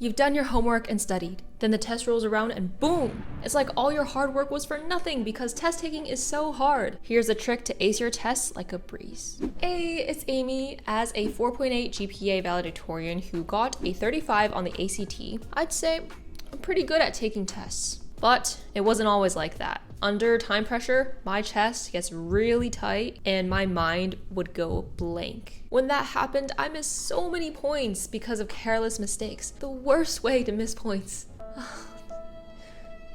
You've done your homework and studied. Then the test rolls around and boom! It's like all your hard work was for nothing because test taking is so hard. Here's a trick to ace your tests like a breeze. Hey, it's Amy. As a 4.8 GPA valedictorian who got a 35 on the ACT, I'd say I'm pretty good at taking tests. But it wasn't always like that. Under time pressure, my chest gets really tight and my mind would go blank. When that happened, I missed so many points because of careless mistakes. The worst way to miss points.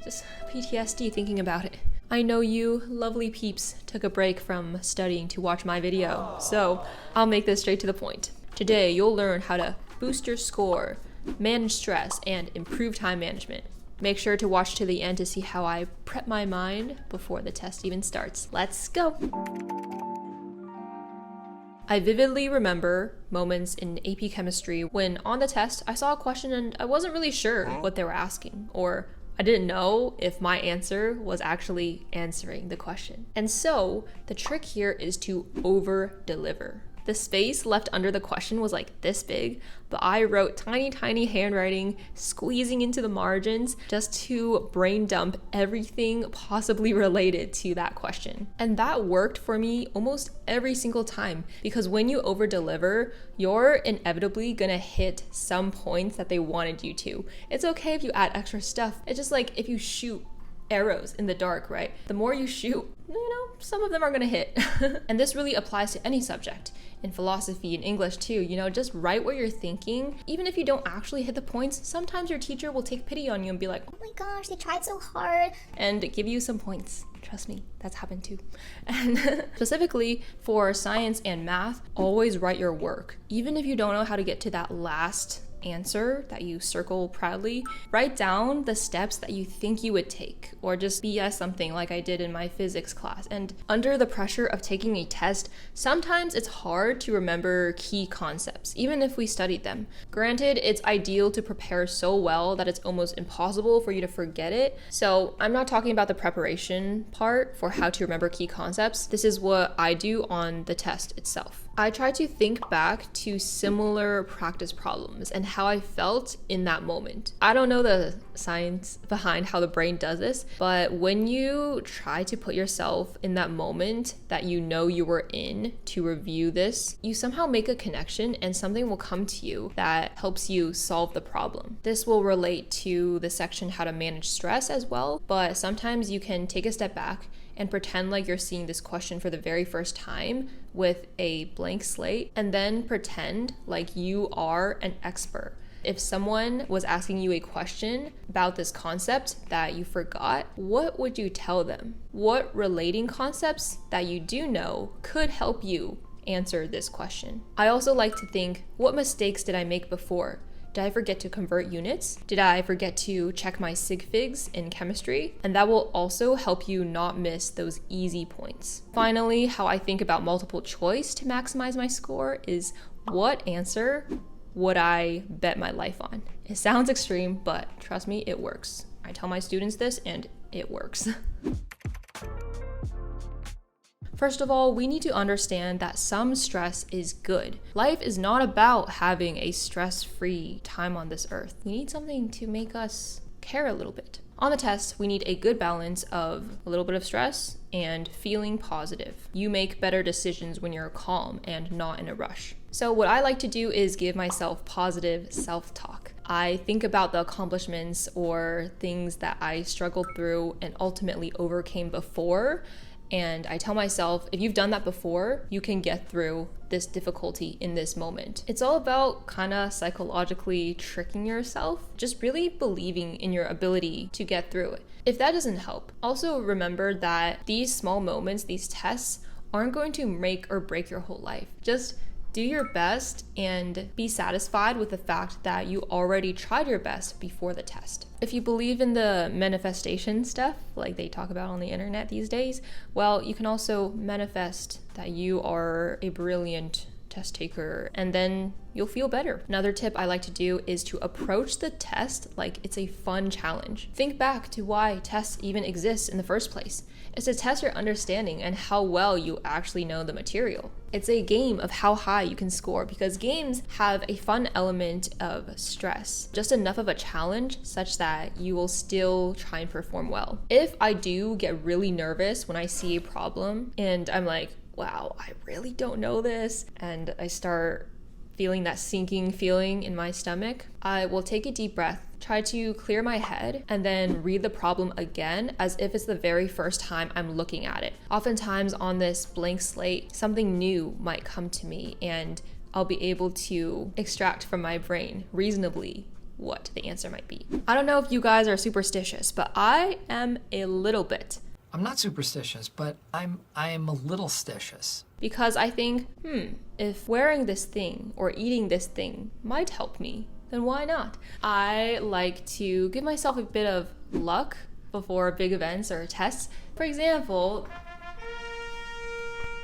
Just PTSD thinking about it. I know you lovely peeps took a break from studying to watch my video, so I'll make this straight to the point. Today, you'll learn how to boost your score, manage stress, and improve time management. Make sure to watch to the end to see how I prep my mind before the test even starts. Let's go! I vividly remember moments in AP chemistry when on the test I saw a question and I wasn't really sure what they were asking, or I didn't know if my answer was actually answering the question. And so the trick here is to over-deliver. The space left under the question was like this big, but I wrote tiny handwriting, squeezing into the margins just to brain dump everything possibly related to that question. And that worked for me almost every single time, because when you over deliver, you're inevitably gonna hit some points that they wanted you to. It's okay if you add extra stuff. It's just like if you shoot arrows in the dark, right? The more you shoot, some of them are gonna hit. And this really applies to any subject. In philosophy, in English too, just write what you're thinking. Even if you don't actually hit the points, sometimes your teacher will take pity on you and be like, oh my gosh, they tried so hard, and give you some points. Trust me, that's happened too. And specifically for science and math, always write your work. Even if you don't know how to get to that last answer that you circle proudly, write down the steps that you think you would take, or just BS something like I did in my physics class. And under the pressure of taking a test, sometimes it's hard to remember key concepts, even if we studied them. Granted, it's ideal to prepare so well that it's almost impossible for you to forget it. So I'm not talking about the preparation part for how to remember key concepts. This is what I do on the test itself. I try to think back to similar practice problems and how I felt in that moment. I don't know the science behind how the brain does this, but when you try to put yourself in that moment that you know you were in to review this, you somehow make a connection and something will come to you that helps you solve the problem. This will relate to the section how to manage stress as well, but sometimes you can take a step back and pretend like you're seeing this question for the very first time with a blank slate, and then pretend like you are an expert. If someone was asking you a question about this concept that you forgot, what would you tell them? What relating concepts that you do know could help you answer this question? I also like to think, what mistakes did I make before? Did I forget to convert units? Did I forget to check my sig figs in chemistry? And that will also help you not miss those easy points. Finally, how I think about multiple choice to maximize my score is, what answer would I bet my life on? It sounds extreme, but trust me, it works. I tell my students this and it works. First of all, we need to understand that some stress is good. Life is not about having a stress-free time on this earth. We need something to make us care a little bit. On the test, we need a good balance of a little bit of stress and feeling positive. You make better decisions when you're calm and not in a rush. So what I like to do is give myself positive self-talk. I think about the accomplishments or things that I struggled through and ultimately overcame before. And I tell myself, if you've done that before, you can get through this difficulty in this moment. It's all about kind of psychologically tricking yourself, just really believing in your ability to get through it. If that doesn't help, also remember that these small moments, these tests, aren't going to make or break your whole life. Just do your best and be satisfied with the fact that you already tried your best before the test. If you believe in the manifestation stuff, like they talk about on the internet these days, well, you can also manifest that you are a brilliant test taker, and then you'll feel better. Another tip I like to do is to approach the test like it's a fun challenge. Think back to why tests even exist in the first place. It's to test your understanding and how well you actually know the material. It's a game of how high you can score because games have a fun element of stress, just enough of a challenge such that you will still try and perform well. If I do get really nervous when I see a problem and I'm like, wow, I really don't know this, and I start feeling that sinking feeling in my stomach, I will take a deep breath, try to clear my head, and then read the problem again as if it's the very first time I'm looking at it. Oftentimes on this blank slate, something new might come to me and I'll be able to extract from my brain reasonably what the answer might be. I don't know if you guys are superstitious, but I am a little bit. I'm not superstitious, but I am a little stitious. Because I think, if wearing this thing or eating this thing might help me, then why not? I like to give myself a bit of luck before big events or tests. For example,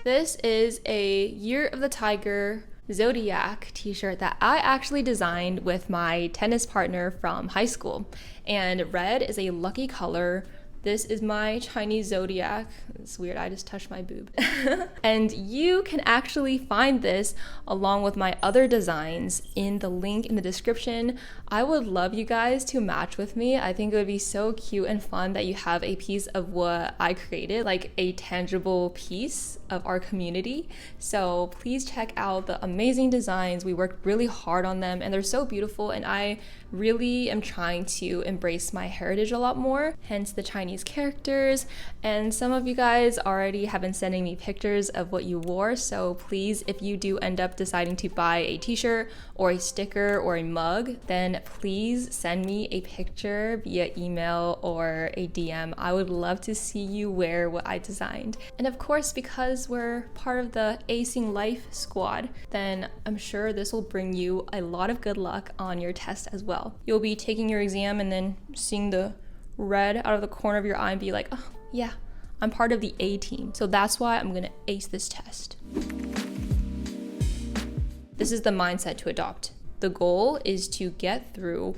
this is a Year of the Tiger Zodiac t-shirt that I actually designed with my tennis partner from high school. And red is a lucky color. This is my Chinese zodiac. It's weird, I just touched my boob. And you can actually find this along with my other designs in the link in the description. I would love you guys to match with me. I think it would be so cute and fun that you have a piece of what I created, like a tangible piece of our community. So please check out the amazing designs. We worked really hard on them and they're so beautiful, and I really am trying to embrace my heritage a lot more, hence the Chinese characters. And some of you guys already have been sending me pictures of what you wore, so please, if you do end up deciding to buy a t-shirt or a sticker or a mug, then please send me a picture via email or a DM. I would love to see you wear what I designed. And of course, because we're part of the Acing Life squad, then I'm sure this will bring you a lot of good luck on your test as well. You'll be taking your exam and then seeing the red out of the corner of your eye and be like, oh yeah, I'm part of the A team. So that's why I'm gonna ace this test. This is the mindset to adopt. The goal is to get through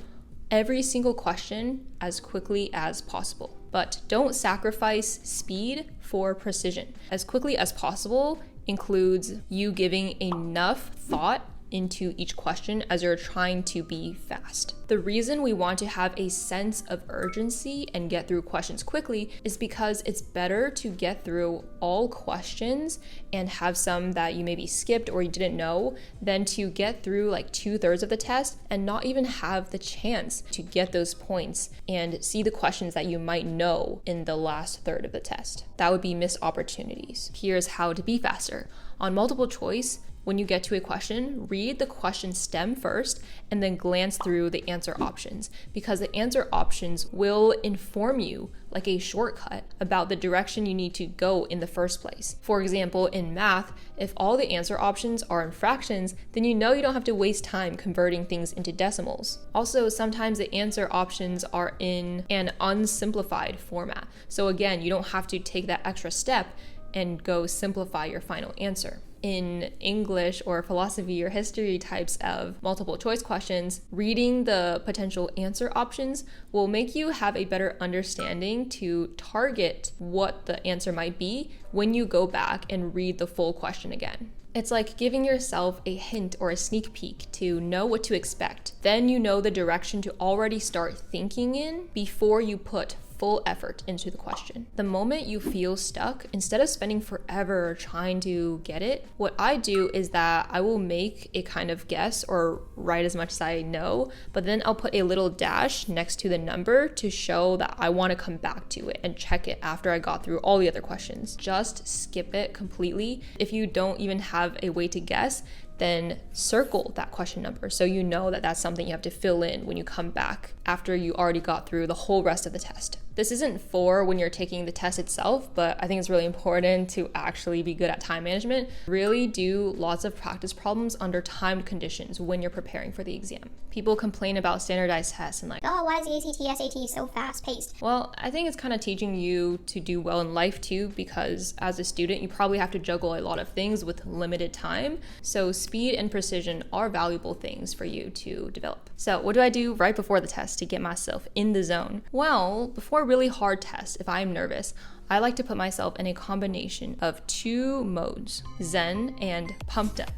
every single question as quickly as possible, but don't sacrifice speed for precision. As quickly as possible includes you giving enough thought into each question as you're trying to be fast. The reason we want to have a sense of urgency and get through questions quickly is because it's better to get through all questions and have some that you maybe skipped or you didn't know than to get through like 2/3 of the test and not even have the chance to get those points and see the questions that you might know in the last third of the test. That would be missed opportunities. Here's how to be faster. On multiple choice, when you get to a question, read the question stem first and then glance through the answer options, because the answer options will inform you like a shortcut about the direction you need to go in the first place. For example, in math, if all the answer options are in fractions, then you know you don't have to waste time converting things into decimals. Also, sometimes the answer options are in an unsimplified format. So again, you don't have to take that extra step and go simplify your final answer. In English or philosophy or history types of multiple choice questions, reading the potential answer options will make you have a better understanding to target what the answer might be when you go back and read the full question again. It's like giving yourself a hint or a sneak peek to know what to expect. Then you know the direction to already start thinking in before you put full effort into the question. The moment you feel stuck, instead of spending forever trying to get it, what I do is that I will make a kind of guess or write as much as I know, but then I'll put a little dash next to the number to show that I want to come back to it and check it after I got through all the other questions. Just skip it completely. If you don't even have a way to guess, then circle that question number so you know that that's something you have to fill in when you come back after you already got through the whole rest of the test. This isn't for when you're taking the test itself, but I think it's really important to actually be good at time management. Really do lots of practice problems under timed conditions when you're preparing for the exam. People complain about standardized tests and like, oh, why is the ACT, SAT so fast paced? well, I think it's kind of teaching you to do well in life too, because as a student, you probably have to juggle a lot of things with limited time. So speed and precision are valuable things for you to develop. So what do I do right before the test to get myself in the zone? Well, before a really hard test, if I'm nervous, I like to put myself in a combination of 2 modes, Zen and pumped up.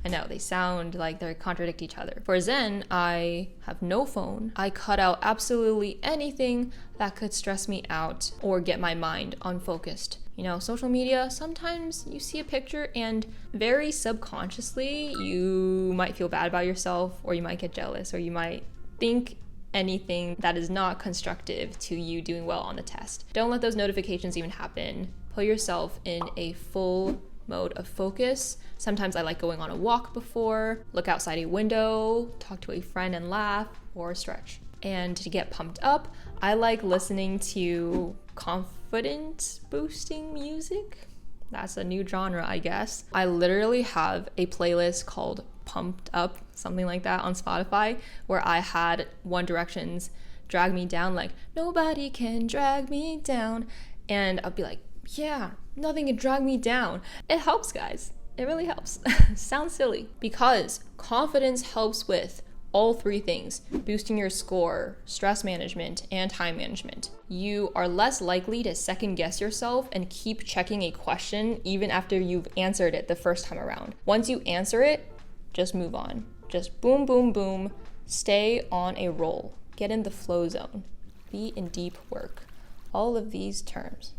I know they sound like they contradict each other. For Zen, I have no phone. I cut out absolutely anything that could stress me out or get my mind unfocused. You know, social media, sometimes you see a picture and very subconsciously you might feel bad about yourself, or you might get jealous, or you might think anything that is not constructive to you doing well on the test. Don't let those notifications even happen. Put yourself in a full mode of focus. Sometimes I like going on a walk before, look outside a window, talk to a friend and laugh, or stretch. And to get pumped up, I like listening to confidence boosting music. That's a new genre, I guess. I literally have a playlist called Pumped Up, something like that, on Spotify, where I had One Direction's Drag Me Down, like, nobody can drag me down. And I'll be like, yeah, nothing can drag me down. It helps, guys. It really helps. Sounds silly, because confidence helps with all 3 things: boosting your score, stress management, and time management. You are less likely to second guess yourself and keep checking a question even after you've answered it the first time around. Once you answer it, just move on. Just boom, boom, boom. Stay on a roll. Get in the flow zone. Be in deep work. All of these terms.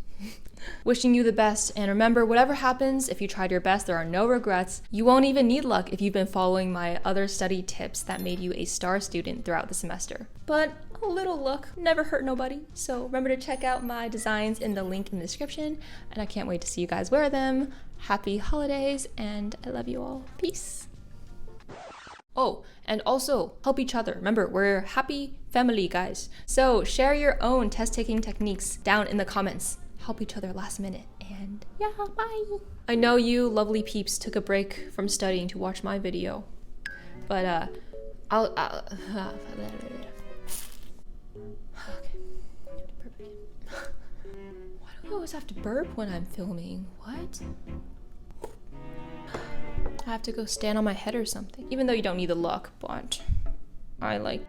Wishing you the best, and remember, whatever happens, if you tried your best, there are no regrets. You won't even need luck if you've been following my other study tips that made you a star student throughout the semester. But a little luck never hurt nobody, so remember to check out my designs in the link in the description, and I can't wait to see you guys wear them. Happy holidays, and I love you all. Peace. Oh, and also help each other. Remember, we're a happy family, guys. So share your own test taking techniques down in the comments. Help each other last minute, and yeah, bye. I know you lovely peeps took a break from studying to watch my video, but I'll okay. Why do I always have to burp when I'm filming? What? I have to go stand on my head or something. Even though you don't need the luck, but I like